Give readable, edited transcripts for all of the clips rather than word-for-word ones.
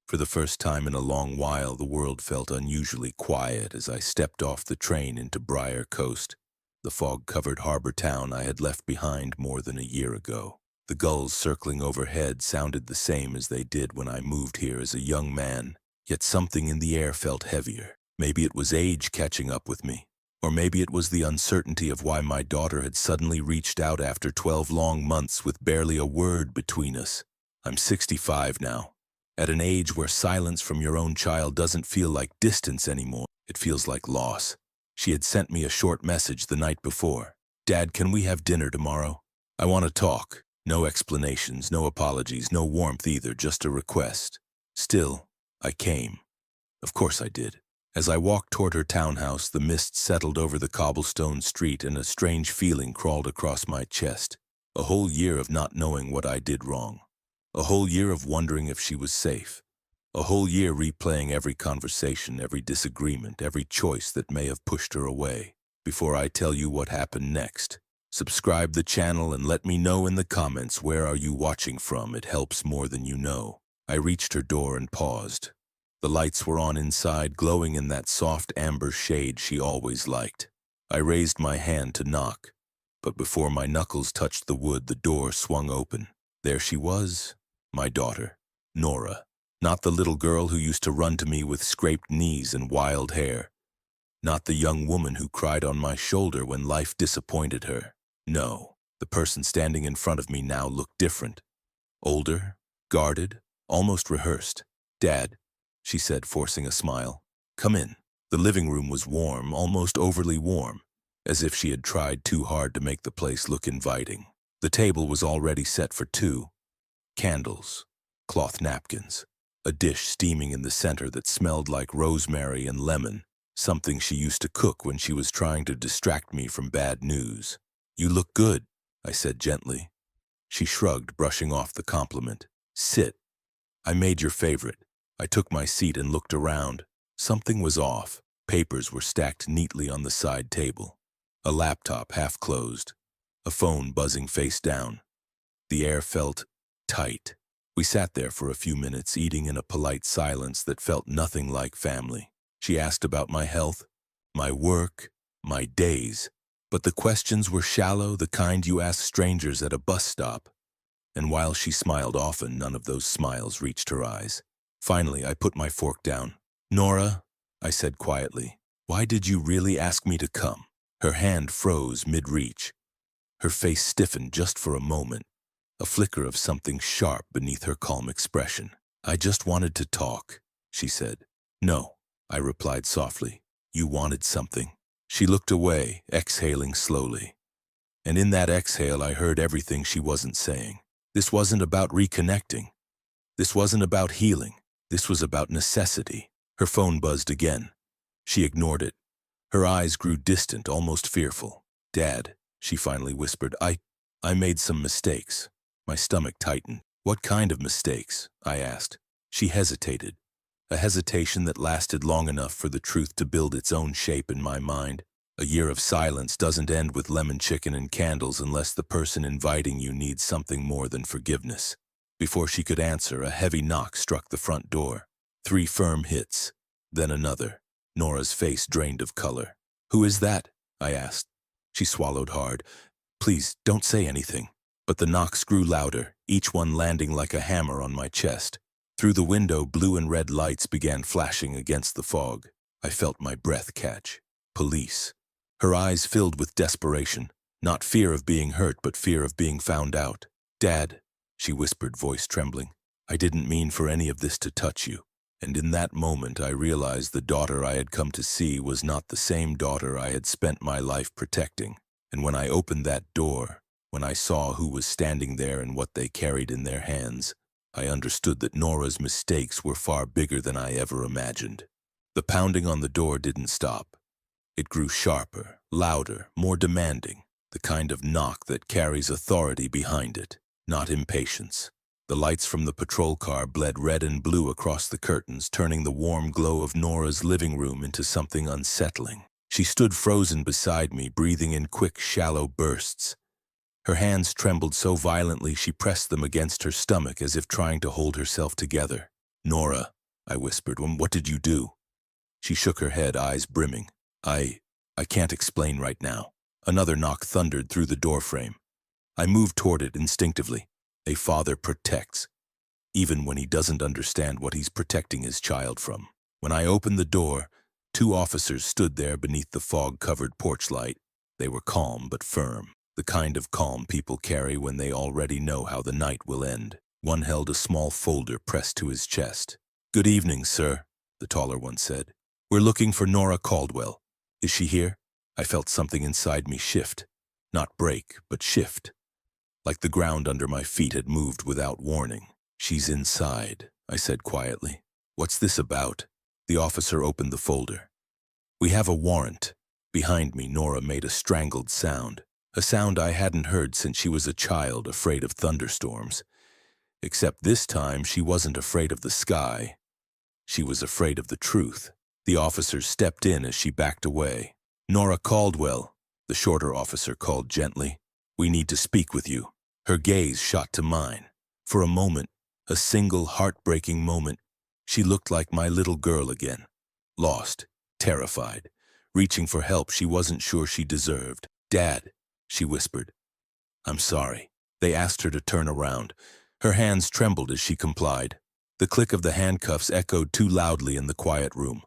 For the first time in a long while, the world felt unusually quiet as I stepped off the train into Briar Coast, the fog-covered harbor town I had left behind more than a year ago. The gulls circling overhead sounded the same as they did when I moved here as a young man, yet something in the air felt heavier. Maybe it was age catching up with me, or maybe it was the uncertainty of why my daughter had suddenly reached out after 12 long months with barely a word between us. I'm 65 now. At an age where silence from your own child doesn't feel like distance anymore, it feels like loss. She had sent me a short message the night before. "Dad, can we have dinner tomorrow? I want to talk." No explanations, no apologies, no warmth either, just a request. Still, I came. Of course I did. As I walked toward her townhouse, the mist settled over the cobblestone street and a strange feeling crawled across my chest. A whole year of not knowing what I did wrong. A whole year of wondering if she was safe. A whole year replaying every conversation, every disagreement, every choice that may have pushed her away. Before I tell you what happened next, subscribe the channel and let me know in the comments where are you watching from. It helps more than you know. I reached her door and paused. The lights were on inside, glowing in that soft amber shade she always liked. I raised my hand to knock, but before my knuckles touched the wood, the door swung open. There she was, my daughter, Nora. Not the little girl who used to run to me with scraped knees and wild hair. Not the young woman who cried on my shoulder when life disappointed her. No, the person standing in front of me now looked different. Older, guarded, almost rehearsed. "Dad," she said, forcing a smile. "Come in." The living room was warm, almost overly warm, as if she had tried too hard to make the place look inviting. The table was already set for two. Candles, cloth napkins, a dish steaming in the center that smelled like rosemary and lemon, something she used to cook when she was trying to distract me from bad news. "You look good," I said gently. She shrugged, brushing off the compliment. "Sit. I made your favorite." I took my seat and looked around. Something was off. Papers were stacked neatly on the side table. A laptop half closed. A phone buzzing face down. The air felt tight. We sat there for a few minutes, eating in a polite silence that felt nothing like family. She asked about my health, my work, my days. But the questions were shallow, the kind you ask strangers at a bus stop. And while she smiled often, none of those smiles reached her eyes. Finally, I put my fork down. "Nora," I said quietly, "why did you really ask me to come?" Her hand froze mid-reach. Her face stiffened just for a moment, a flicker of something sharp beneath her calm expression. "I just wanted to talk," she said. "No," I replied softly. "You wanted something." She looked away, exhaling slowly. And in that exhale, I heard everything she wasn't saying. This wasn't about reconnecting. This wasn't about healing. This was about necessity. Her phone buzzed again. She ignored it. Her eyes grew distant, almost fearful. "Dad," she finally whispered, I made some mistakes." My stomach tightened. "What kind of mistakes?" I asked. She hesitated, a hesitation that lasted long enough for the truth to build its own shape in my mind. A year of silence doesn't end with lemon chicken and candles unless the person inviting you needs something more than forgiveness. Before she could answer, a heavy knock struck the front door. 3 firm hits, then another. Nora's face drained of color. "Who is that?" I asked. She swallowed hard. "Please, don't say anything." But the knocks grew louder, each one landing like a hammer on my chest. Through the window, blue and red lights began flashing against the fog. I felt my breath catch. Police. Her eyes filled with desperation. Not fear of being hurt, but fear of being found out. "Dad," she whispered, voice trembling, "I didn't mean for any of this to touch you." And in that moment, I realized the daughter I had come to see was not the same daughter I had spent my life protecting. And when I opened that door, when I saw who was standing there and what they carried in their hands, I understood that Nora's mistakes were far bigger than I ever imagined. The pounding on the door didn't stop. It grew sharper, louder, more demanding, the kind of knock that carries authority behind it, not impatience. The lights from the patrol car bled red and blue across the curtains, turning the warm glow of Nora's living room into something unsettling. She stood frozen beside me, breathing in quick, shallow bursts. Her hands trembled so violently she pressed them against her stomach as if trying to hold herself together. "Nora," I whispered. What did you do? She shook her head, eyes brimming. I can't explain right now. Another knock thundered through the doorframe. I moved toward it instinctively. A father protects, even when he doesn't understand what he's protecting his child from. When I opened the door, 2 officers stood there beneath the fog-covered porch light. They were calm but firm, the kind of calm people carry when they already know how the night will end. One held a small folder pressed to his chest. "Good evening, sir," the taller one said. "We're looking for Nora Caldwell. Is she here?" I felt something inside me shift. Not break, but shift. Like the ground under my feet had moved without warning. "She's inside," I said quietly. "What's this about?" The officer opened the folder. "We have a warrant." Behind me, Nora made a strangled sound. A sound I hadn't heard since she was a child, afraid of thunderstorms. Except this time, she wasn't afraid of the sky. She was afraid of the truth. The officers stepped in as she backed away. "Nora Caldwell," the shorter officer called gently. "We need to speak with you." Her gaze shot to mine. For a moment, a single heartbreaking moment, she looked like my little girl again. Lost, terrified, reaching for help she wasn't sure she deserved. "Dad," she whispered. "I'm sorry." They asked her to turn around. Her hands trembled as she complied. The click of the handcuffs echoed too loudly in the quiet room.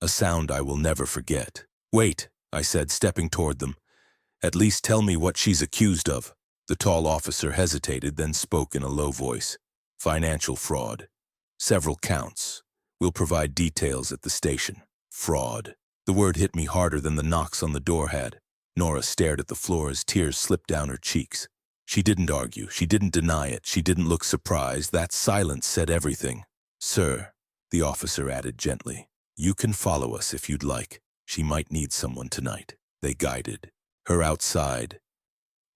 A sound I will never forget. "Wait," I said, stepping toward them. "At least tell me what she's accused of." The tall officer hesitated, then spoke in a low voice. "Financial fraud. Several counts. We'll provide details at the station." Fraud. The word hit me harder than the knocks on the door had. Nora stared at the floor as tears slipped down her cheeks. She didn't argue. She didn't deny it. She didn't look surprised. That silence said everything. "Sir," the officer added gently, "you can follow us if you'd like. She might need someone tonight." They guided her outside.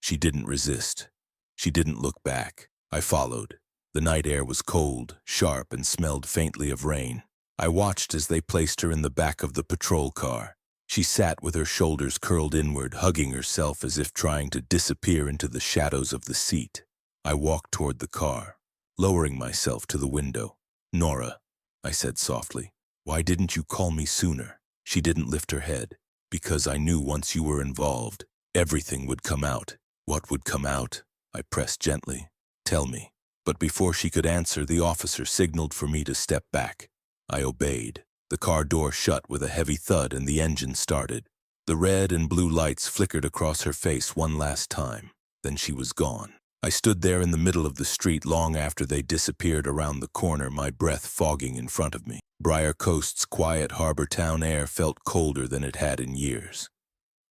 She didn't resist. She didn't look back. I followed. The night air was cold, sharp, and smelled faintly of rain. I watched as they placed her in the back of the patrol car. She sat with her shoulders curled inward, hugging herself as if trying to disappear into the shadows of the seat. I walked toward the car, lowering myself to the window. "Nora," I said softly, "why didn't you call me sooner?" She didn't lift her head. "Because I knew once you were involved, everything would come out." "What would come out?" I pressed gently. "Tell me." But before she could answer, the officer signaled for me to step back. I obeyed. The car door shut with a heavy thud and the engine started. The red and blue lights flickered across her face one last time. Then she was gone. I stood there in the middle of the street long after they disappeared around the corner, my breath fogging in front of me. Briar Coast's quiet harbor town air felt colder than it had in years.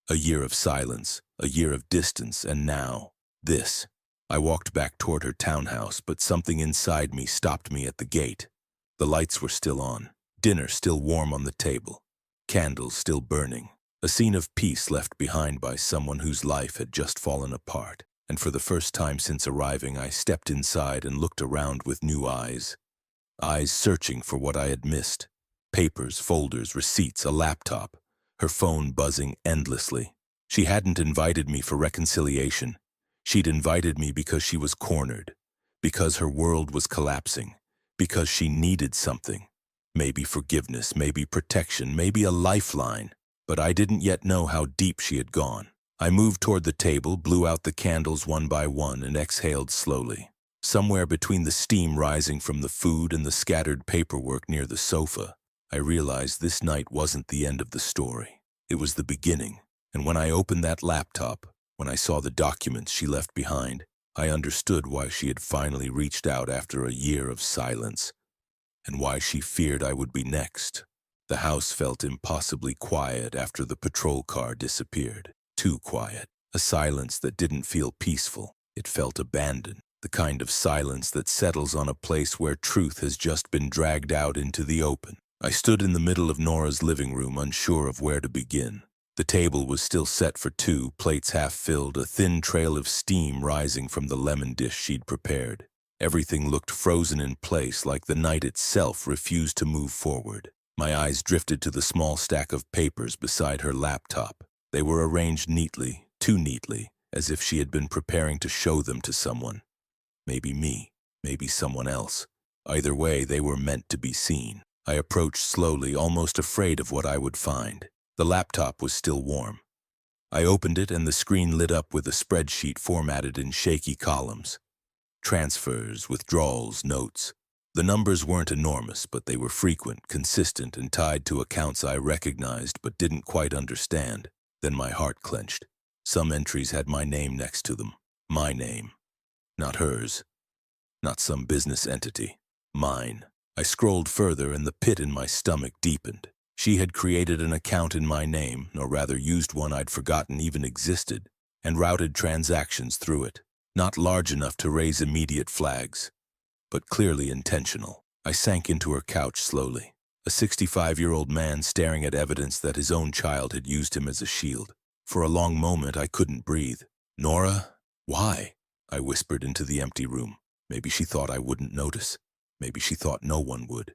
A year of silence, a year of distance, and now, this. I walked back toward her townhouse, but something inside me stopped me at the gate. The lights were still on. Dinner still warm on the table, candles still burning, a scene of peace left behind by someone whose life had just fallen apart. And for the first time since arriving, I stepped inside and looked around with new eyes. Eyes searching for what I had missed. Papers, folders, receipts, a laptop, her phone buzzing endlessly. She hadn't invited me for reconciliation. She'd invited me because she was cornered, because her world was collapsing, because she needed something. Maybe forgiveness, maybe protection, maybe a lifeline. But I didn't yet know how deep she had gone. I moved toward the table, blew out the candles one by one, and exhaled slowly. Somewhere between the steam rising from the food and the scattered paperwork near the sofa, I realized this night wasn't the end of the story. It was the beginning. And when I opened that laptop, when I saw the documents she left behind, I understood why she had finally reached out after a year of silence, and why she feared I would be next. The house felt impossibly quiet after the patrol car disappeared. Too quiet. A silence that didn't feel peaceful. It felt abandoned. The kind of silence that settles on a place where truth has just been dragged out into the open. I stood in the middle of Nora's living room, unsure of where to begin. The table was still set for 2, plates half filled, a thin trail of steam rising from the lemon dish she'd prepared. Everything looked frozen in place, like the night itself refused to move forward. My eyes drifted to the small stack of papers beside her laptop. They were arranged neatly, too neatly, as if she had been preparing to show them to someone. Maybe me, maybe someone else. Either way, they were meant to be seen. I approached slowly, almost afraid of what I would find. The laptop was still warm. I opened it and the screen lit up with a spreadsheet formatted in shaky columns. Transfers, withdrawals, notes. The numbers weren't enormous, but they were frequent, consistent, and tied to accounts I recognized but didn't quite understand. Then my heart clenched. Some entries had my name next to them. My name. Not hers. Not some business entity. Mine. I scrolled further and the pit in my stomach deepened. She had created an account in my name, or rather used one I'd forgotten even existed, and routed transactions through it. Not large enough to raise immediate flags, but clearly intentional. I sank into her couch slowly. A 65-year-old man staring at evidence that his own child had used him as a shield. For a long moment, I couldn't breathe. Nora? Why? I whispered into the empty room. Maybe she thought I wouldn't notice. Maybe she thought no one would.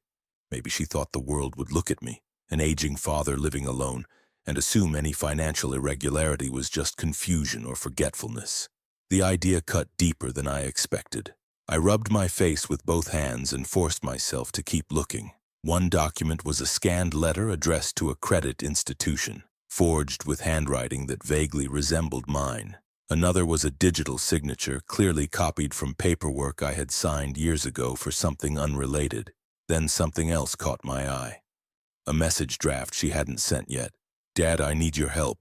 Maybe she thought the world would look at me, an aging father living alone, and assume any financial irregularity was just confusion or forgetfulness. The idea cut deeper than I expected. I rubbed my face with both hands and forced myself to keep looking. One document was a scanned letter addressed to a credit institution, forged with handwriting that vaguely resembled mine. Another was a digital signature, clearly copied from paperwork I had signed years ago for something unrelated. Then something else caught my eye. A message draft she hadn't sent yet. "Dad, I need your help.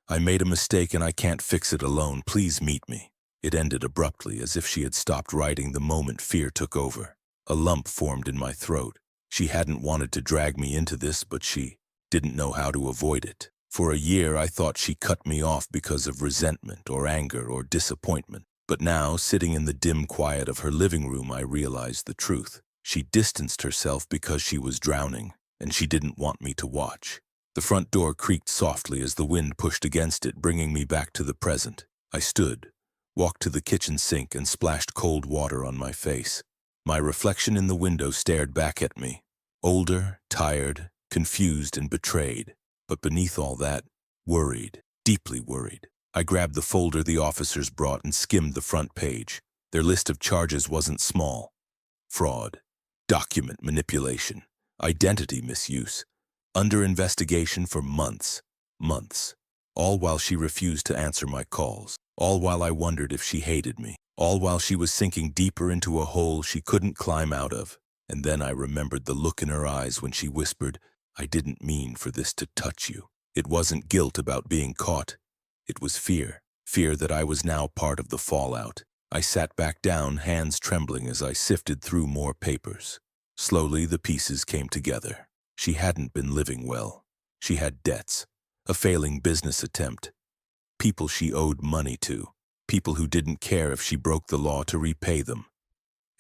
I made a mistake and I can't fix it alone. Please meet me." It ended abruptly, as if she had stopped writing the moment fear took over. A lump formed in my throat. She hadn't wanted to drag me into this, but she didn't know how to avoid it. For a year, I thought she cut me off because of resentment or anger or disappointment. But now, sitting in the dim quiet of her living room, I realized the truth. She distanced herself because she was drowning, and she didn't want me to watch. The front door creaked softly as the wind pushed against it, bringing me back to the present. I stood, walked to the kitchen sink, and splashed cold water on my face. My reflection in the window stared back at me, older, tired, confused, and betrayed. But beneath all that, worried, deeply worried. I grabbed the folder the officers brought and skimmed the front page. Their list of charges wasn't small. Fraud, document manipulation, identity misuse. Under investigation for months. All while she refused to answer my calls. All while I wondered if she hated me. All while she was sinking deeper into a hole she couldn't climb out of. And then I remembered the look in her eyes when she whispered, "I didn't mean for this to touch you." It wasn't guilt about being caught. It was fear. Fear that I was now part of the fallout. I sat back down, hands trembling as I sifted through more papers. Slowly, the pieces came together. She hadn't been living well. She had debts, a failing business attempt, people she owed money to, people who didn't care if she broke the law to repay them.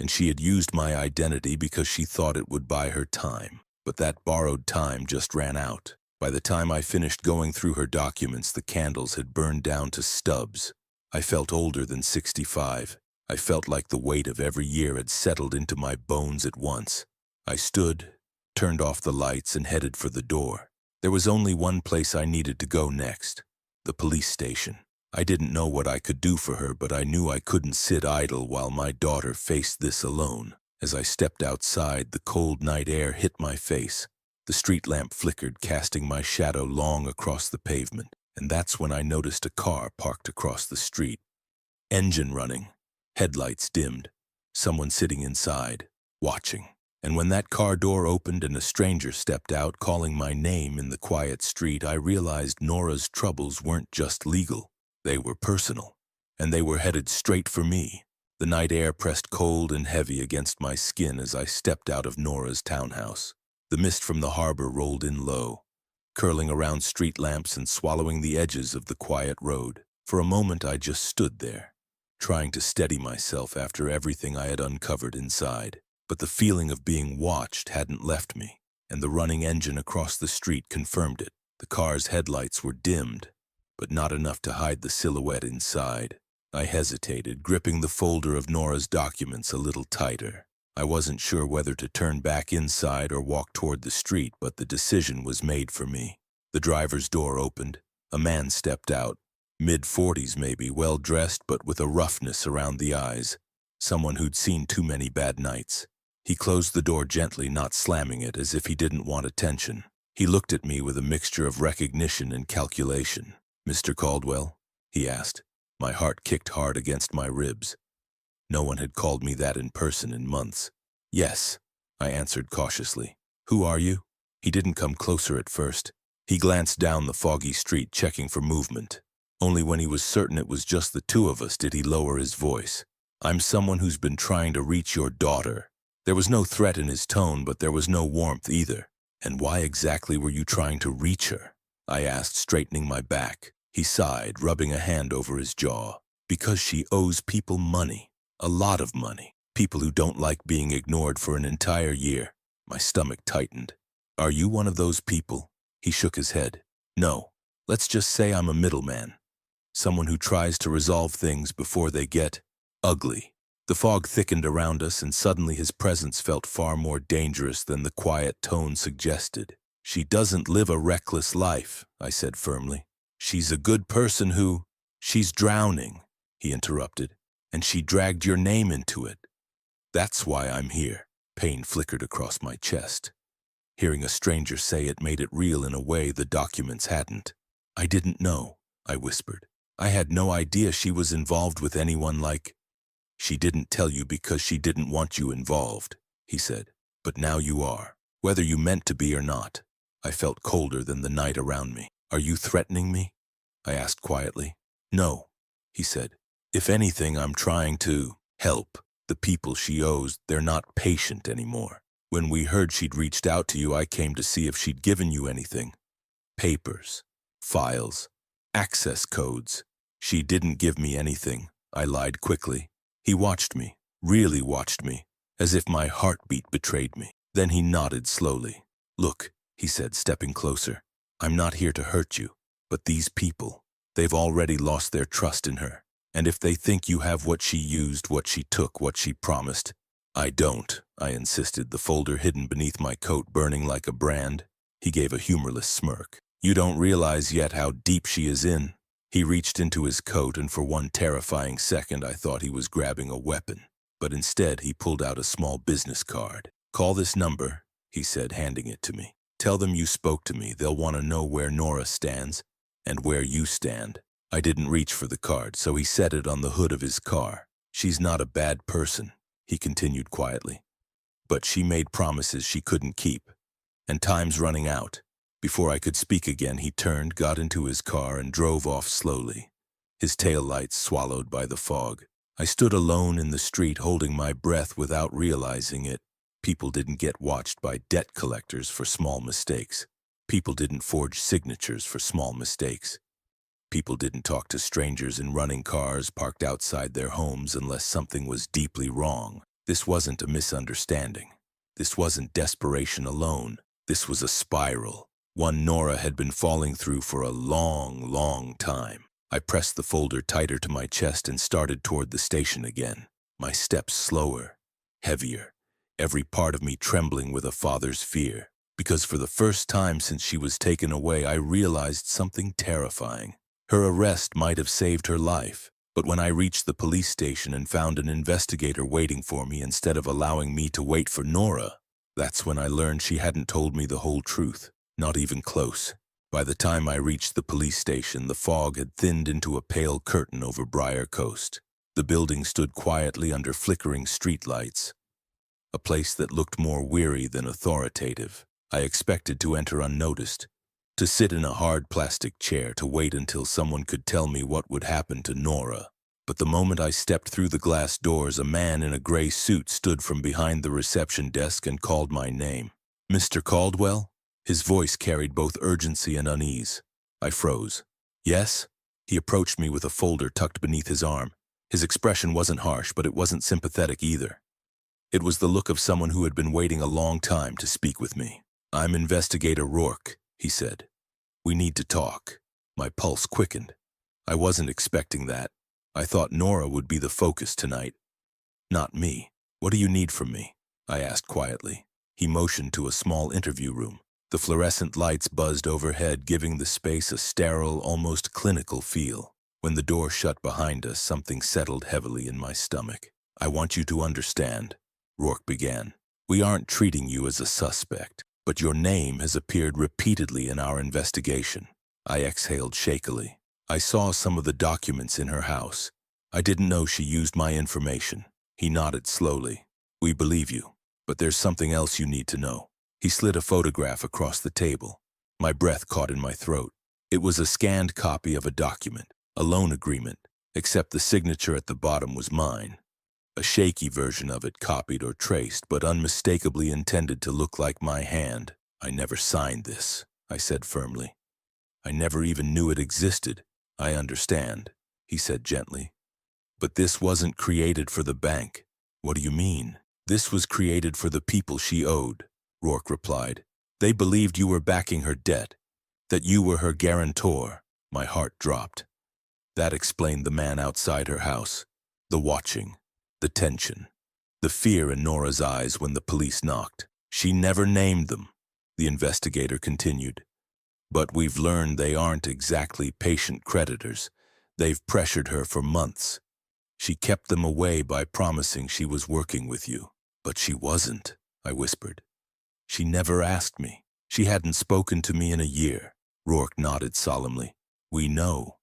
And she had used my identity because she thought it would buy her time. But that borrowed time just ran out. By the time I finished going through her documents, the candles had burned down to stubs. I felt older than 65. I felt like the weight of every year had settled into my bones at once. I stood, turned off the lights, and headed for the door. There was only one place I needed to go next, the police station. I didn't know what I could do for her, but I knew I couldn't sit idle while my daughter faced this alone. As I stepped outside, the cold night air hit my face. The street lamp flickered, casting my shadow long across the pavement. And that's when I noticed a car parked across the street. Engine running, headlights dimmed, someone sitting inside, watching. And when that car door opened and a stranger stepped out, calling my name in the quiet street, I realized Nora's troubles weren't just legal. They were personal, and they were headed straight for me. The night air pressed cold and heavy against my skin as I stepped out of Nora's townhouse. The mist from the harbor rolled in low, curling around street lamps and swallowing the edges of the quiet road. For a moment I just stood there, trying to steady myself after everything I had uncovered inside. But the feeling of being watched hadn't left me, and the running engine across the street confirmed it. The car's headlights were dimmed, but not enough to hide the silhouette inside. I hesitated, gripping the folder of Nora's documents a little tighter. I wasn't sure whether to turn back inside or walk toward the street, but the decision was made for me. The driver's door opened. A man stepped out, mid-40s maybe, well-dressed but with a roughness around the eyes. Someone who'd seen too many bad nights. He closed the door gently, not slamming it, as if he didn't want attention. He looked at me with a mixture of recognition and calculation. "Mr. Caldwell?" he asked. My heart kicked hard against my ribs. No one had called me that in person in months. "Yes," I answered cautiously. "Who are you?" He didn't come closer at first. He glanced down the foggy street, checking for movement. Only when he was certain it was just the two of us did he lower his voice. "I'm someone who's been trying to reach your daughter." There was no threat in his tone, but there was no warmth either. "And why exactly were you trying to reach her?" I asked, straightening my back. He sighed, rubbing a hand over his jaw. "Because she owes people money. A lot of money. People who don't like being ignored for an entire year." My stomach tightened. "Are you one of those people?" He shook his head. "No. Let's just say I'm a middleman. Someone who tries to resolve things before they get ugly." The fog thickened around us, and suddenly his presence felt far more dangerous than the quiet tone suggested. "She doesn't live a reckless life," I said firmly. "She's a good person who—" "She's drowning," he interrupted, "and she dragged your name into it. That's why I'm here." Pain flickered across my chest. Hearing a stranger say it made it real in a way the documents hadn't. "I didn't know," I whispered. "I had no idea she was involved with anyone like—" "She didn't tell you because she didn't want you involved," he said. "But now you are, whether you meant to be or not." I felt colder than the night around me. "Are you threatening me?" I asked quietly. "No," he said. "If anything, I'm trying to help. The people she owes, they're not patient anymore. When we heard she'd reached out to you, I came to see if she'd given you anything. Papers, files, access codes." "She didn't give me anything," I lied quickly. He watched me, really watched me, as if my heartbeat betrayed me. Then he nodded slowly. "Look," he said, stepping closer. "I'm not here to hurt you, but these people, they've already lost their trust in her. And if they think you have what she used, what she took, what she promised—" "I don't," I insisted, the folder hidden beneath my coat burning like a brand. He gave a humorless smirk. "You don't realize yet how deep she is in." He reached into his coat, and for one terrifying second I thought he was grabbing a weapon. But instead he pulled out a small business card. "Call this number," he said, handing it to me. "Tell them you spoke to me. They'll want to know where Nora stands and where you stand." I didn't reach for the card, so he set it on the hood of his car. "She's not a bad person," he continued quietly. "But she made promises she couldn't keep. And time's running out." Before I could speak again, he turned, got into his car, and drove off slowly, his taillights swallowed by the fog. I stood alone in the street, holding my breath without realizing it. People didn't get watched by debt collectors for small mistakes. People didn't forge signatures for small mistakes. People didn't talk to strangers in running cars parked outside their homes unless something was deeply wrong. This wasn't a misunderstanding. This wasn't desperation alone. This was a spiral. One Nora had been falling through for a long, long time. I pressed the folder tighter to my chest and started toward the station again. My steps slower, heavier, every part of me trembling with a father's fear. Because for the first time since she was taken away, I realized something terrifying. Her arrest might have saved her life, but when I reached the police station and found an investigator waiting for me instead of allowing me to wait for Nora, that's when I learned she hadn't told me the whole truth. Not even close. By the time I reached the police station, the fog had thinned into a pale curtain over Briar Coast. The building stood quietly under flickering streetlights, a place that looked more weary than authoritative. I expected to enter unnoticed, to sit in a hard plastic chair, to wait until someone could tell me what would happen to Nora. But the moment I stepped through the glass doors, a man in a gray suit stood from behind the reception desk and called my name. "Mr. Caldwell?" His voice carried both urgency and unease. I froze. "Yes?" He approached me with a folder tucked beneath his arm. His expression wasn't harsh, but it wasn't sympathetic either. It was the look of someone who had been waiting a long time to speak with me. "I'm Investigator Rourke," he said. "We need to talk." My pulse quickened. I wasn't expecting that. I thought Nora would be the focus tonight. Not me. "What do you need from me?" I asked quietly. He motioned to a small interview room. The fluorescent lights buzzed overhead, giving the space a sterile, almost clinical feel. When the door shut behind us, something settled heavily in my stomach. "I want you to understand," Rourke began. We aren't treating you as a suspect, but your name has appeared repeatedly in our investigation. I exhaled shakily. I saw some of the documents in her house. I didn't know she used my information. He nodded slowly. We believe you, but there's something else you need to know. He slid a photograph across the table. My breath caught in my throat. It was a scanned copy of a document, a loan agreement, except the signature at the bottom was mine. A shaky version of it, copied or traced, but unmistakably intended to look like my hand. I never signed this, I said firmly. I never even knew it existed. I understand, he said gently. But this wasn't created for the bank. What do you mean? This was created for the people she owed, Rourke replied. They believed you were backing her debt, that you were her guarantor. My heart dropped. That explained the man outside her house, the watching, the tension, the fear in Nora's eyes when the police knocked. She never named them, the investigator continued. But we've learned they aren't exactly patient creditors. They've pressured her for months. She kept them away by promising she was working with you. But she wasn't, I whispered. She never asked me. She hadn't spoken to me in a year. Rourke nodded solemnly. We know.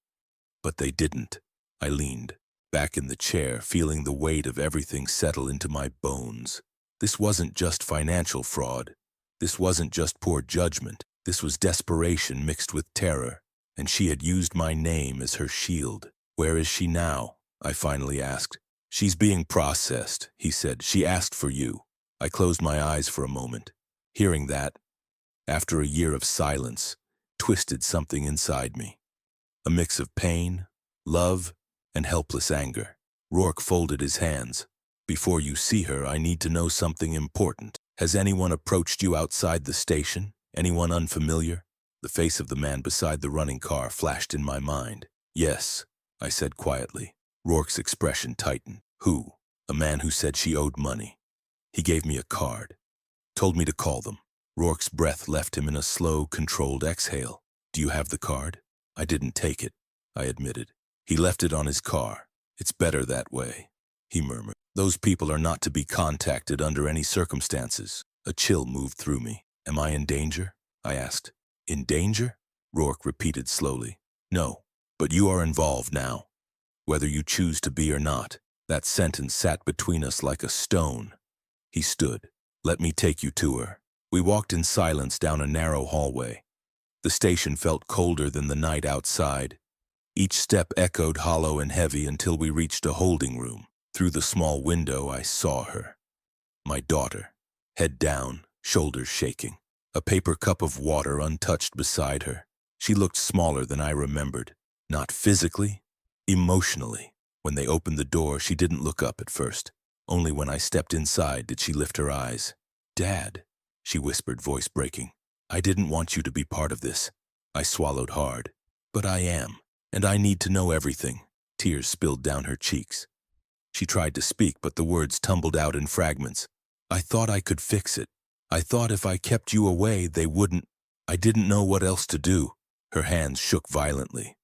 But they didn't. I leaned, back in the chair, feeling the weight of everything settle into my bones. This wasn't just financial fraud. This wasn't just poor judgment. This was desperation mixed with terror, and she had used my name as her shield. Where is she now? I finally asked. She's being processed, he said. She asked for you. I closed my eyes for a moment. Hearing that, after a year of silence, twisted something inside me. A mix of pain, love, and helpless anger. Rourke folded his hands. Before you see her, I need to know something important. Has anyone approached you outside the station? Anyone unfamiliar? The face of the man beside the running car flashed in my mind. Yes, I said quietly. Rourke's expression tightened. Who? A man who said she owed money. He gave me a card. Told me to call them. Rourke's breath left him in a slow, controlled exhale. Do you have the card? I didn't take it, I admitted. He left it on his car. It's better that way, he murmured. Those people are not to be contacted under any circumstances. A chill moved through me. Am I in danger? I asked. In danger? Rourke repeated slowly. No, but you are involved now. Whether you choose to be or not. That sentence sat between us like a stone. He stood. Let me take you to her. We walked in silence down a narrow hallway. The station felt colder than the night outside. Each step echoed hollow and heavy until we reached a holding room. Through the small window, I saw her. My daughter, head down, shoulders shaking. A paper cup of water untouched beside her. She looked smaller than I remembered. Not physically, emotionally. When they opened the door, she didn't look up at first. Only when I stepped inside did she lift her eyes. Dad, she whispered, voice breaking. I didn't want you to be part of this. I swallowed hard. But I am, and I need to know everything. Tears spilled down her cheeks. She tried to speak, but the words tumbled out in fragments. I thought I could fix it. I thought if I kept you away, they wouldn't. I didn't know what else to do. Her hands shook violently.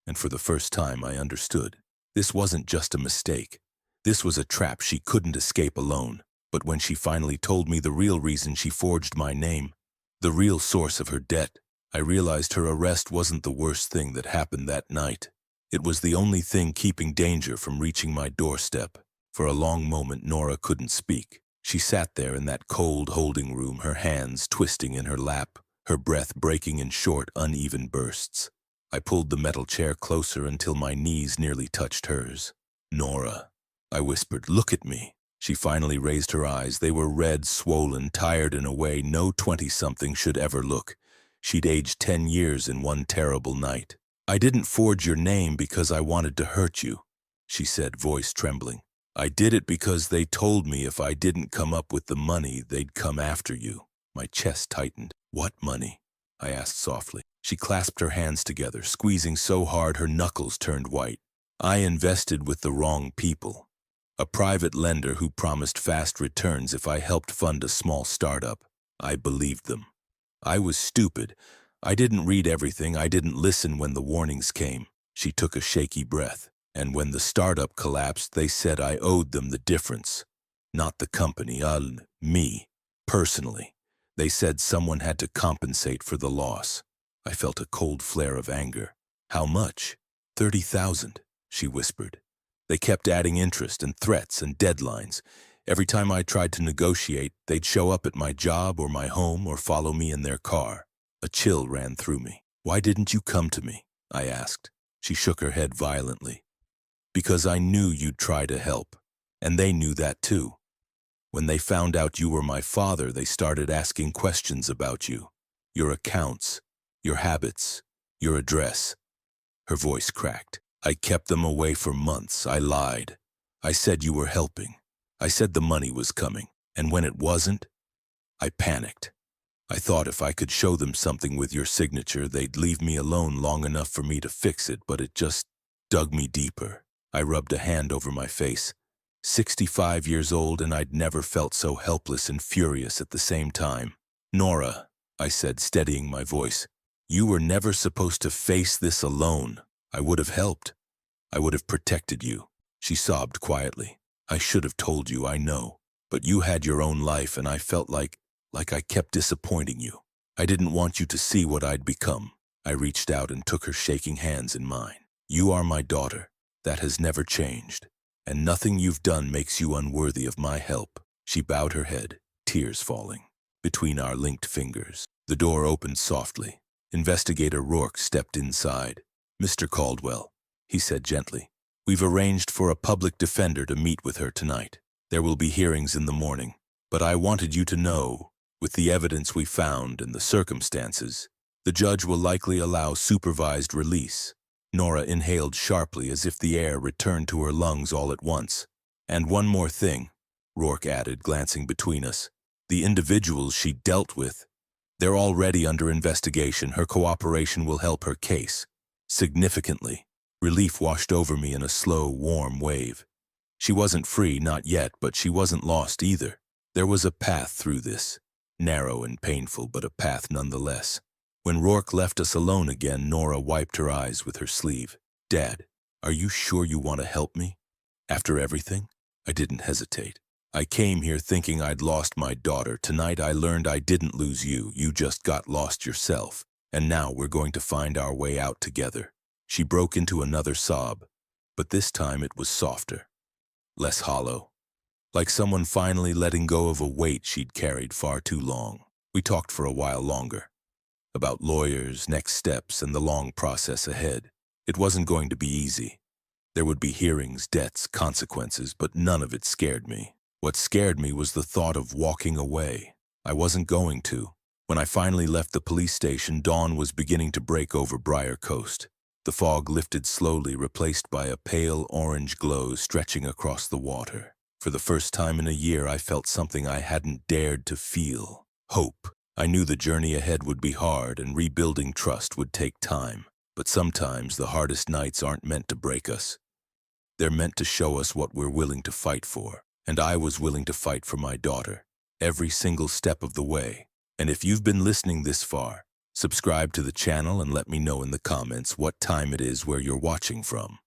And for the first time, I understood. This wasn't just a mistake. This was a trap she couldn't escape alone. But when she finally told me the real reason she forged my name, the real source of her debt, I realized her arrest wasn't the worst thing that happened that night. It was the only thing keeping danger from reaching my doorstep. For a long moment, Nora couldn't speak. She sat there in that cold holding room, her hands twisting in her lap, her breath breaking in short, uneven bursts. I pulled the metal chair closer until my knees nearly touched hers. Nora, I whispered, look at me. She finally raised her eyes. They were red, swollen, tired in a way no 20-something should ever look. She'd aged 10 years in one terrible night. I didn't forge your name because I wanted to hurt you, she said, voice trembling. I did it because they told me if I didn't come up with the money, they'd come after you. My chest tightened. What money? I asked softly. She clasped her hands together, squeezing so hard her knuckles turned white. I invested with the wrong people. A private lender who promised fast returns if I helped fund a small startup. I believed them. I was stupid. I didn't read everything. I didn't listen when the warnings came. She took a shaky breath. And when the startup collapsed, they said I owed them the difference. Not the company, Me, personally. They said someone had to compensate for the loss. I felt a cold flare of anger. How much? 30,000, she whispered. They kept adding interest and threats and deadlines. Every time I tried to negotiate, they'd show up at my job or my home or follow me in their car. A chill ran through me. Why didn't you come to me? I asked. She shook her head violently. Because I knew you'd try to help. And they knew that too. When they found out you were my father, they started asking questions about you. Your accounts, your habits, your address. Her voice cracked. I kept them away for months. I lied. I said you were helping. I said the money was coming. And when it wasn't, I panicked. I thought if I could show them something with your signature, they'd leave me alone long enough for me to fix it, but it just dug me deeper. I rubbed a hand over my face. 65 years old, and I'd never felt so helpless and furious at the same time. Nora, I said, steadying my voice, you were never supposed to face this alone. I would have helped. I would have protected you. She sobbed quietly. I should have told you, I know. But you had your own life, and I felt like I kept disappointing you. I didn't want you to see what I'd become. I reached out and took her shaking hands in mine. You are my daughter. That has never changed. And nothing you've done makes you unworthy of my help. She bowed her head, tears falling. Between our linked fingers, the door opened softly. Investigator Rourke stepped inside. Mr. Caldwell, he said gently, we've arranged for a public defender to meet with her tonight. There will be hearings in the morning. But I wanted you to know, with the evidence we found and the circumstances, the judge will likely allow supervised release. Nora inhaled sharply as if the air returned to her lungs all at once. And one more thing, Rourke added, glancing between us. The individuals she dealt with, they're already under investigation. Her cooperation will help her case. Significantly. Relief washed over me in a slow, warm wave. She wasn't free, not yet, but she wasn't lost either. There was a path through this. Narrow and painful, but a path nonetheless. When Rourke left us alone again, Nora wiped her eyes with her sleeve. Dad, are you sure you want to help me? After everything? I didn't hesitate. I came here thinking I'd lost my daughter. Tonight I learned I didn't lose you. You just got lost yourself. And now we're going to find our way out together. She broke into another sob, but this time it was softer, less hollow. Like someone finally letting go of a weight she'd carried far too long. We talked for a while longer. About lawyers, next steps, and the long process ahead. It wasn't going to be easy. There would be hearings, debts, consequences, but none of it scared me. What scared me was the thought of walking away. I wasn't going to. When I finally left the police station, dawn was beginning to break over Briar Coast. The fog lifted slowly, replaced by a pale orange glow stretching across the water. For the first time in a year, I felt something I hadn't dared to feel. Hope. I knew the journey ahead would be hard and rebuilding trust would take time. But sometimes the hardest nights aren't meant to break us. They're meant to show us what we're willing to fight for. And I was willing to fight for my daughter, every single step of the way. And if you've been listening this far, subscribe to the channel and let me know in the comments what time it is where you're watching from.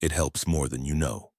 It helps more than you know.